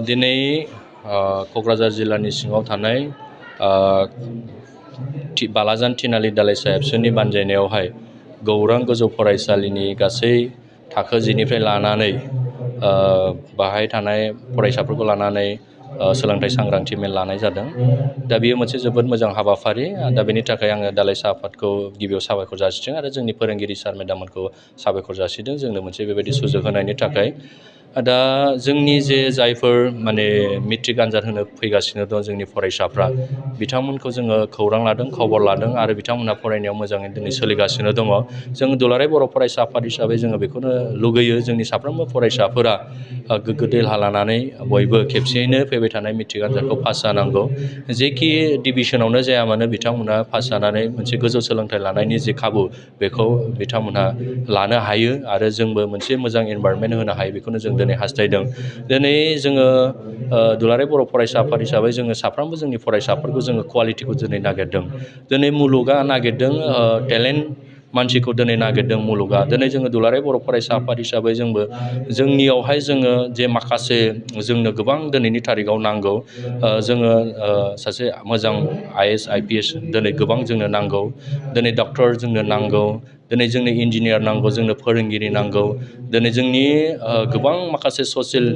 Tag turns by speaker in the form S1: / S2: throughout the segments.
S1: दिनै क'क्राझार जिल्लानि सिङाव थानाय बालाजान थिनालि दालाइसा एबसुनि बानजायनायावहाय गौरां गोजौ फरायसालिनि गासै थाखो 10निफ्राय लानानै बाहाय थानाय फरायसाफोरखौ लानानै सोलोंथाइ सांग्रांथि मेल लानाय जादों। दा बेयो मोनसे जोबोद मोजां हाबाफारि। दा बेनि थाखाय आङो दालाइसा आफादखौ गिबियाव साबायखर जासिदों आरो जोंनि फोरोंगिरि सार मेडाममोनखौ साबायखर जासिदों जोंनो मोनसे बेबायदि सुजुग होनायनि थाखाय। दा जोंनि जायफोर मेट्रिक आनजाद होनो फैगासिनो दं जोंनि फरायसाफ्रा, बिथांमोनखौ जोङो खौरां लादों, खबर लादों आरो बिथांमोनहा फरायनायाव मोजाङै दिनै सोलिगासिनो दङ। जों दुलाराय बर' फरायसा आफाद हिसाबै जोङो बेखौनो लुगैयो जोंनि साफ्रोमबो फरायसाफोरा गोग्गो देहा लानानै बयबो खेबसेयैनो फैबाय थानाय मेट्रिक आनजादखौ पास जानांगौ। जेखि डिभिसनावनो जाया मानो बिथांमोनहा पास जानानै मोनसे गोजौ सोलोंथाइ लानायनि जे खाबु बेखौ बिथांमोनहा लानो हायो आरो जोंबो मोनसे मोजां एनभायरनमेन्ट होनो हायो, बेखौनो जों दिनै हास्थायदों। दिनै जोङो दुलाराय बर' फरायसा आफाद हिसाबै जोङो साफ्रोमबो जोंनि फरायसाफोरखौ जोङो कुवालिटिखौ दिनै नागिरदों। दिनै मुलुगा नागिरदों टेलेन्ट मानसिखौ दिनै नागिरदों मुलुगा। दिनै जोङो दुलाराय बर' फरायसा आफाद हिसाबै जोंबो जोंनियावहाय जोङो जे माखासे जोंनो गोबां दिनैनि थारिखआव नांगौ, जोङो सासे मोजां IAS IPS दिनै गोबां जोंनो नांगौ, दिनै डक्टर जोंनो नांगौ, दिनै जोंनो इन्जिनियार नांगौ, जोंनो फोरोंगिरि नांगौ, दिनै जोंनि गोबां माखासे ससियेल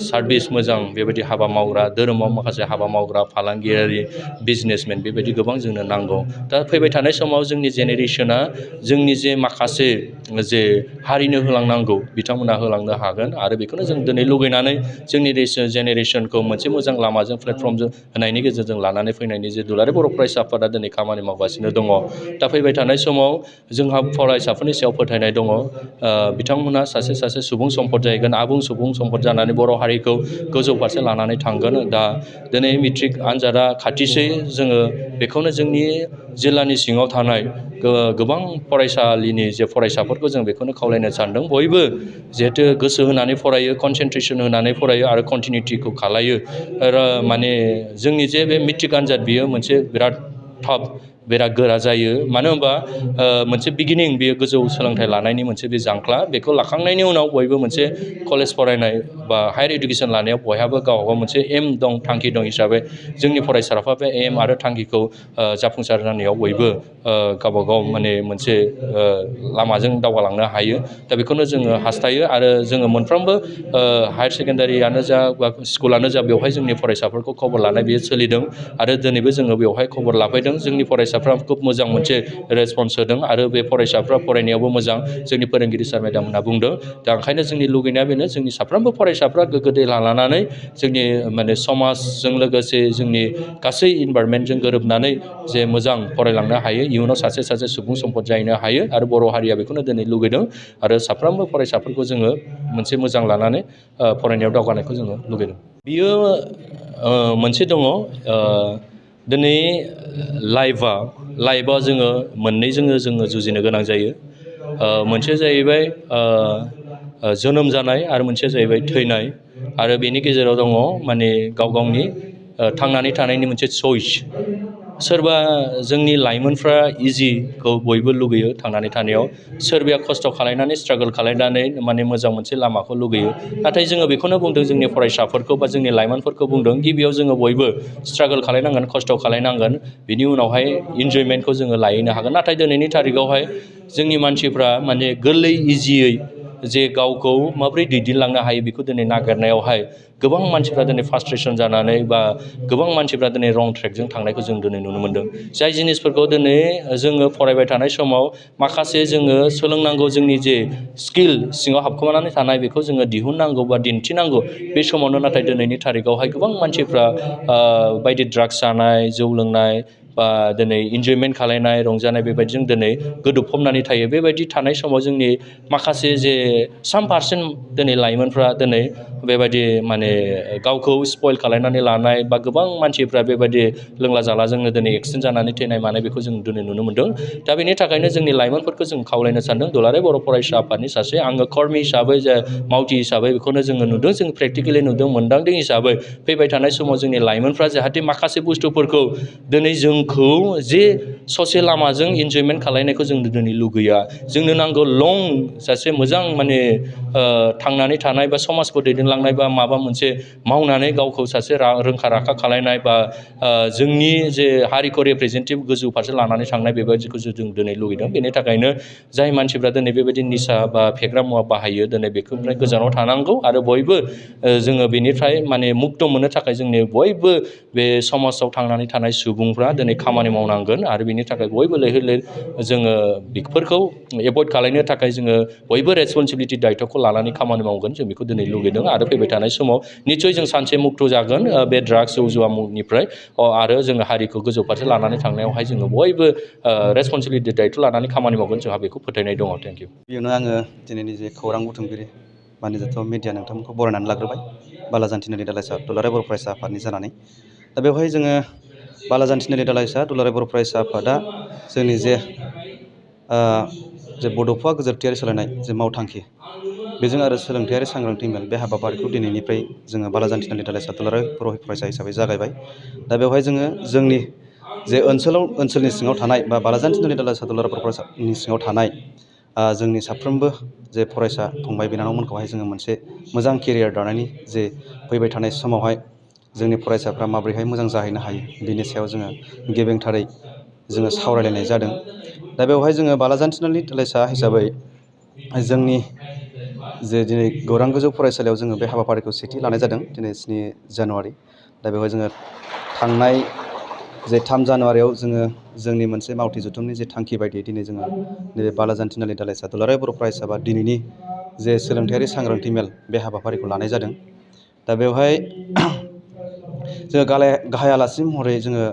S1: सार्भिस मोजां बेबायदि हाबा मावग्रा, धोरोमाव माखासे हाबा मावग्रा, फालांगियारि, बिजनेसमेन बेबायदि गोबां जोंनो नांगौ। दा फैबाय थानाय समाव जोंनि जेनेरेसना जोंनि माखासे हारिनो होलांनांगौ बिथांमोना होलांनो हागोन आरो बेखौनो जों दिनै लुगैनानै जोंनि जेनेरेसनखौ मोनसे मोजां लामाजों प्लेटफर्मजों होनायनि गेजेरजों लानानै फैनायनि दुलाराय बर' फरायसा आफादा दिनै खामानि मावगासिनो दङ। दा फैबाय थानाय समाव जोंहा फरायसाफोरनि सायाव फोथायनाय दङ, बिथांमोना सासे सुबुं सम्पद जाहैगोन, आबुं सुबुं सम्पद जानानै बर' हारिखौ गोजौ फारसे लानानै थांगोन। दा दिनै मेट्रिक आनजादा खाथिसै, जोङो बेखौनो जोंनि जिल्लानि सिङाव थानाय गोबां फरायसालिनि फरायसाफोरखौ जों बेखौनो खावलायनो सानदों, बयबो जिहेथु गोसो होनानै फरायो, कनसेन्ट्रेसन होनानै फरायो आरो कन्टिनिउटिखौ खालायो। जोंनि बे मेट्रिक आनजाद बियो मोनसे बिराद टाफ, बिराद गोरा जायो। मानो होनबा मोनसे बिगिनिं, बेयो गोजौ सोलोंथाइ लानायनि मोनसे बे जांख्ला। बेखौ लाखांनायनि उनाव बयबो मोनसे कलेज फरायनाय बा हायार इडुकेसन लानायाव बयहाबो गावबा गाव मोनसे एम दं, थांखि दं हिसाबै जोंनि फरायसाफ्रा बे एम आरो थांखिखौ जाफुंसार जानायाव बयबो गावबा गाव मोनसे लामाजों दावगालांनो हायो। दा बेखौनो जोङो हास्थायो आरो जोङो मोनफ्रोमबो हायार सेकेन्डारियानो जा बा स्कुलानो जा बेवहाय जोंनि फरायसाफोरखौ खबर लानाय बेयो सोलिदों आरो दिनैबो जोङो बेवहाय खबर लाफैदों। जोंनि फरायसाफ्रा खुब मोजां मोनसे रेसपन्स होदों आरो बे फरायसाफ्रा फरायनायावबो मोजां, जोंनि फोरोंगिरि सार मेडाममोनहा बुंदों। दा ओंखायनो जोंनि लुगैनाया बेनो, जोंनि साफ्रोमबो फरायसाफ्रा गोग्गो देहा लानानै जोंनि समाजजों लोगोसे जोंनि गासै इनभायरनमेन्टजों गोरोबनानै मोजां फरायलांनो हायो, इयुनाव सासे सुबुं सम्पद जाहैनो हायो आरो बर' हारिया बेखौनो दिनै लुगैदों आरो साफ्रोमबो फरायसाफोरखौ जोङो मोनसे मोजां लानानै फरायनायाव दावगानायखौ जोङो लुगैदों। बियो मोनसे दङ, दिनै लाइफआ जोङो मोननैजों जोङो जुजिनो गोनां जायो। मोनसे जाहैबाय जोनोम जानाय आरो मोनसेया जाहैबाय थैनाय, आरो बेनि गेजेराव दङ गाव गावनि थांनानै थानायनि मोनसे चइस। सोरबा जोंनि लाइमोनफ्रा इजिखौ बयबो लुगैयो थांनानै थानायाव, सोरबाया खस्थ' खालामनानै स्ट्रागोल खालामनानै मोजां मोनसे लामाखौ लुगैयो। नाथाय जोङो बेखौनो बुंदों जोंनि फरायसाफोरखौ बा जोंनि लाइमोनफोरखौ बुंदों, गिबियाव जोङो बयबो स्ट्रागोल खालामनांगोन, खस्थ' खालामनांगोन, बिनि उनावहाय इन्जयमेन्टखौ जोङो लाहैनो हागोन। नाथाय दिनैनि थारिखआवहाय जोंनि मानसिफ्रा गोरलै इजियै गावखौ माबोरै दैदेनलांनो हायो बेखौ दिनै नागिरनायावहाय गोबां मानसिफ्रा दिनै फ्रास्ट्रेसन जानानै बा गोबां मानसिफ्रा दिनै रं ट्रेकजों थांनायखौ जों दिनै नुनो मोनदों। जाय जिनिसफोरखौ दिनै जोङो फरायबाय थानाय समाव माखासे जोङो सोलोंनांगौ, जोंनि स्किल सिङाव हाबखोमानानै थानाय बेखौ जोङो दिहुननांगौ बा दिन्थिनांगौ, बे समावनो नाथाय दिनैनि थारिखआवहाय गोबां मानसिफ्रा बायदि ड्राग्स जानाय, जौ लोंनाय बा दिनै इन्जयमेन्ट खालामनाय, रंजानाय बेबायदिजों दिनै गोदोफबनानै थायो। बेबायदि थानाय समाव जोंनि माखासे साम पारसेन्ट दिनै लाइमोनफ्रा दिनै बेबायदि गावखौ स्पइल खालामनानै लानाय बा गोबां मानसिफ्रा बेबायदि लोंला जालाजोंनो दिनै एक्सिडेन्ट जानानै थैनाय मानाय बेखौ जों दिनै नुनो मोनदों। दा बेनि थाखायनो जोंनि लाइमोनफोरखौ जों खावलायनो सानदों, दुलाराय बर' फरायसा आफादनि सासे आङो कर्मि हिसाबै मावथि हिसाबै बेखौनो जोङो नुदों, जों प्रेक्टिकेलि नुदों, मोनदांदों हिसाबै फैबाय थानाय समाव जोंनि लाइमोनफ्रा जाहाथे माखासे बुस्थुफोरखौ दिनै जोंखौ ससे लामाजों इन्जयमेन्ट खालामनायखौ जों दिनै लुगैया। जोंनो नांगौ लं सासे मोजां थांनानै थानाय बा समाजखौ दैदेनलांनाय मोनलांनाय बा माबा मोनसे मावनानै गावखौ सासे रोंखा राखा खालायनाय बा जोंनि जे हारिखौ रिप्रेजेन्टेटिभ गोजौ फारसे लानानै थांनाय बेबायदिखौ जों दिनै लुगैदों। बेनि थाखायनो जाय मानसिफ्रा दिनै बेबायदि निसा बा फेग्रा मुवा बाहायो दिनै बेफोरनिफ्राय गोजानाव थानांगौ आरो बयबो जोङो बेनिफ्राय माने मुक्त मोननो थाखाय जोंनि बयबो बे समाजाव थांनानै थानाय सुबुंफ्रा दिनै खामानि मावनांगोन आरो बेनि थाखाय बयबो लैहोर लैहोर जोङो बेफोरखौ एभयड खालामनो थाखाय जोङो बयबो रेसपन्सिबिलिटि दायथ'खौ लानानै खामानि मावगोन जों बेखौ दिनै लुगैदों आरो फैबाय थानाय समाव निस्सय जों सानसे मुक्त जागोन बे ड्राग्स जौ जुवानिफ्राय आरो जोङो हारिखौ गोजौ फारसे लानानै थांनायावहाय जोङो बयबो रेसपन्सिबिलिटि दायथ' लानानै खामानि मावगोन जोंहा बेखौ फोथायनाय दङ। Thank you.
S2: बेयावनो आङो दिनैनि जे खौरां बुथुमगिरि मानिजाथाव मिडिया नोंथांमोनखौ बरायनानै लाग्रोबाय बालाजान थिनालि दालाइसा दुलाराय बर' फरायसा आफादनि जानानै। दा बेवहाय जोङो बालाजान थिनालि दालाइसा दुलाराय बर' फरायसा आफादा जोंनि जे बड'फा गोजोरथियारि सोलायनाय जे मावथांखि बेजों आरो सोलोंथायारि सांग्रांथि मेल बे हाबाफारिखौ दिनैनिफ्राय जोङो बालाजान थिनालि दालाइसा दुलाराय बर' फरायसा हिसाबै जागायबाय। दा बेवहाय जोङो जोंनि जे ओनसोलनि सिङाव थानाय बा बालाजान थिनालि दालाइसा दुलाराय बर' फरायसानि सिङाव थानाय जोंनि साफ्रोमबो जे फरायसा फंबाय बिनानावमोनखौहाय जोङो मोनसे मोजां केरियार दानायनि जे फैबाय थानाय समावहाय जोंनि फरायसाफ्रा माबोरैहाय मोजां जाहैनो हायो बिनि सायाव जोङो गेबेंथारै जोङो सावरायलायनाय जादों। दा बेवहाय जोङो बालाजान थिनालि दालाइसा हिसाबै जोंनि जे दिनै गौरां गोजौ फरायसालियाव जोङो बे हाबाफारिखौ सेथि लानाय जादों दिनै 7 जानुवारि। दा बेवहाय जोङो थांनाय जे 3 जानुवारियाव जोङो जोंनि मोनसे मावथि जथुमनि जे थांखि बायदियै दिनै जोङो नैबे बालाजान थिनालि दालाइसा दुलाराय बर' फरायसा बा दिनैनि जे सोलोंथायारि सांग्रांथि मेल बे हाबाफारिखौ लानाय जादों। दा बेवहाय जोङो गाहाय आलासि महरै जोङो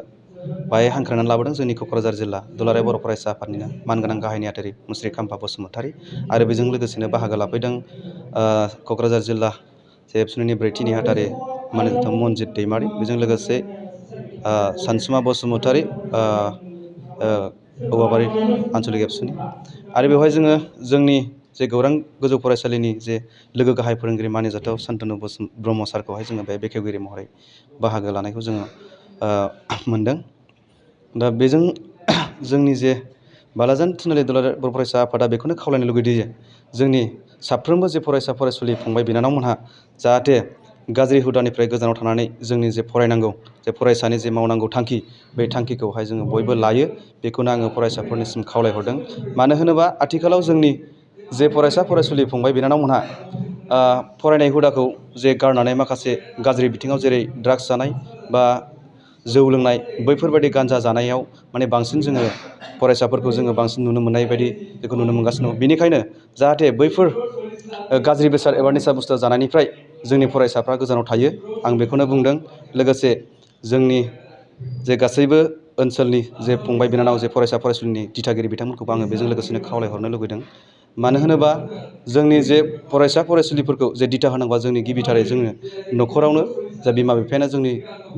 S2: बाहाय हांख्रायनानै लाबोदों जोंनि क'क्राझार जिल्ला दुलाराय बर' फरायसा आफादनिनो मानगोनां गाहाय नेहाथारि मुस्रि खाम्फा बसुमतारी आरो बेजों लोगोसेनो बाहागो लाफैदों क'क्राझार जिल्ला जे एबसुनिनि ब्रैथि नेहाथारि मानगोनां मनजित दैमारि, बेजों लोगोसे सानसुमा बसुमतारी औवाबारि आनसलिक एबसुनि आरो बेवहाय जोङो जोंनि जे गौरां गोजौ फरायसालिनि जे लोगो गाहाय फोरोंगिरि मानिजाथाव सान्तनु ब्रह्म सारखौहाय जोङो बे बेखेवगिरि महरै बाहागो लानायखौ जोङो मोनदों। दा बेजों जोंनि जे बालाजान थिनालि दुलाराय बर' फरायसा आफादा बेखौनो खावलायनो लुगैदों जे जोंनि साफ्रोमबो जे फरायसा फरायसुलि फंबाय बिनानावमोनहा जाहाथे गाज्रि हुदानिफ्राय गोजानाव थानानै जोंनि जे फरायनांगौ जे फरायसानि जे मावनांगौ थांखि बे थांखिखौहाय जोङो बयबो लायो बेखौनो आङो फरायसाफोरनिसिम खावलायहरदों। मानो होनोबा आथिखालाव जोंनि जे फरायसा फरायसुलि फंबाय बिनानावमोनहा फरायनाय हुदाखौ जे गारनानै माखासे गाज्रि बिथिङाव जेरै ड्राग्स जानाय बा जौ लोंनाय बैफोरबायदि गान्जा जानायाव माने बांसिन जोङो फरायसाफोरखौ जोङो बांसिन नुनो मोननाय बायदि बेखौ नुनो मोनगासिनो दं। बेनिखायनो जाहाथे बैफोर गाज्रि बेसाद एबा निसा बुस्थु जानायनिफ्राय जोंनि फरायसाफ्रा गोजानाव थायो आं बेखौनो बुंदों। लोगोसे जोंनि जे गासैबो ओनसोलनि जे फंबाय बिनानाव जे फरायसा फरायसुलिनि दिथागिरि बिथांमोनखौबो आङो बेजों लोगोसेनो खावलायहरनो लुबैदों। मानो होनोबा जोंनि जे फरायसा फरायसुलिफोरखौ जे दिथा होनांगौआ जोंनि गिबिथारै जोङो न'खरावनो जा बिमा बिफायानो जोंनि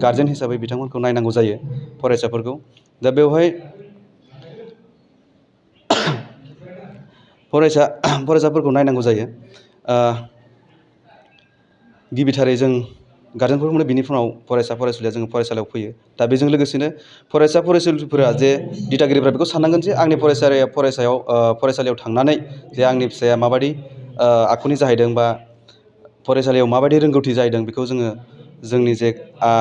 S2: गारजेन हिसाबै बिथांमोनखौ नायनांगौ जायो फरायसाफोरखौ। दा बेवहाय फरायसाफोरखौ नायनांगौ जायो गिबिथारै जों गारजेनफोरखौनो बिनि उनाव फरायसा फरायसुलिया जोङो फरायसालियाव फैयो। दा बेजों लोगोसेनो फरायसा फरायसुलिफोरा जे दिथागिरिफ्रा बेखौ साननांगोन जे आंनि फरायसालियाव थांनानै जे आंनि फिसाया माबायदि आखुनि जाहैदों बा फरायसालियाव माबायदि रोंगौथि जाहैदों बेखौ जोङो जोंनि जे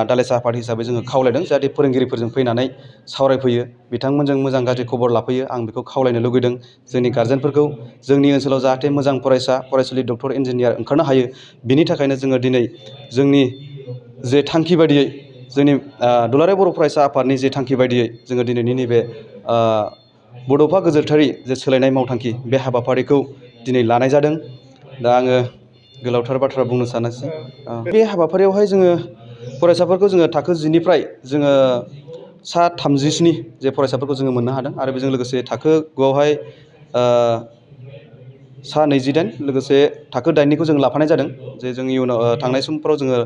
S2: दालाइसा आफाद हिसाबै जोङो खावलायदों जाहाथे फोरोंगिरिफोरजों फैनानै सावरायफैयो बिथांमोनजों मोजां गाज्रि खबर लाफैयो आं बेखौ खावलायनो लुगैदों जोंनि गारजेनफोरखौ। जोंनि ओनसोलाव जाहाथे मोजां फरायसा फरायसुलि डक्टर इन्जिनियार ओंखारनो हायो बिनि थाखायनो जोङो दिनै जोंनि जे थांखि बायदियै जोंनि दुलाराय बर' फरायसा आफादनि जे थांखि बायदियै जोङो दिनैनि नैबे बड'फा गोजोरथारि जे सोलायनाय मावथांखि बे हाबाफारिखौ दिनै लानाय जादों। दा आङो गोलावथार बाथ्रा बुंनो सानासै बे हाबाफारियावहाय जोङो फरायसाफोरखौ जोङो थाखो 10 निफ्राय जोङो सा 37 जे फरायसाफोरखौ जोङो मोननो हादों आरो बेजों लोगोसे थाखो 9 आवहाय सा 28 लोगोसे थाखो 8निखौ जों लाफानाय जादों जे जोंनि उनाव थांनाय समफोराव जोङो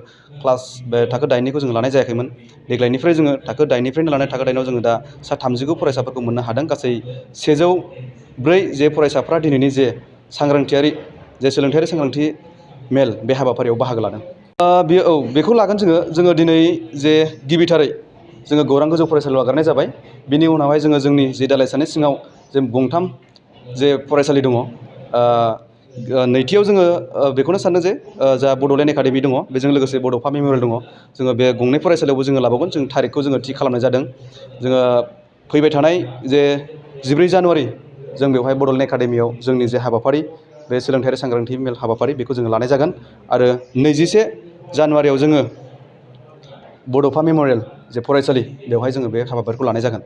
S2: थाखो 8निखौ जोङो लानाय जायाखैमोन। देग्लायनिफ्राय जोङो थाखो 8निफ्रायनो लानाय थाखो 8आव जोङो दा सा 39 फरायसाफोरखौ मोननो हादों। गासै 104 जे फरायसाफ्रा दिनैनि जे सोलोंथायारि सांग्रांथि मेल बे हाबाफारियाव बाहागो लादों। बेखौ लागोन जोङो दिनै जे गिबिथारै जोङो गौरां गोजौ फरायसालियाव आगारनाय जाबाय। बिनि उनावहाय जोङो जोंनि जे दालाइसानि सिङाव जे गंथाम जे फरायसालि दङ नैथियाव जोङो बेखौनो सानो जे जा बड'लेण्ड एकाडेमि दङ बेजों लोगोसे बड'फा मेम'रियेल दङ जोङो बे गंनै फरायसालियावबो जोङो लाबावगोन जों थारिखखौ जोङो थि खालामनाय जादों जोङो फैबाय थानाय जे 14 जानुवारि जों बेवहाय बड'लेण्ड एकाडेमियाव जोंनि जे हाबाफारि बे सोलोंथायारि सांग्रांथि मेल हाबाफारि बेखौ जोङो लानाय जागोन आरो 21 जानुवारियाव जोङो बड'फा मेम'रियेल जे फरायसालि बेवहाय जोङो बे हाबाफारिखौ लानाय जागोन।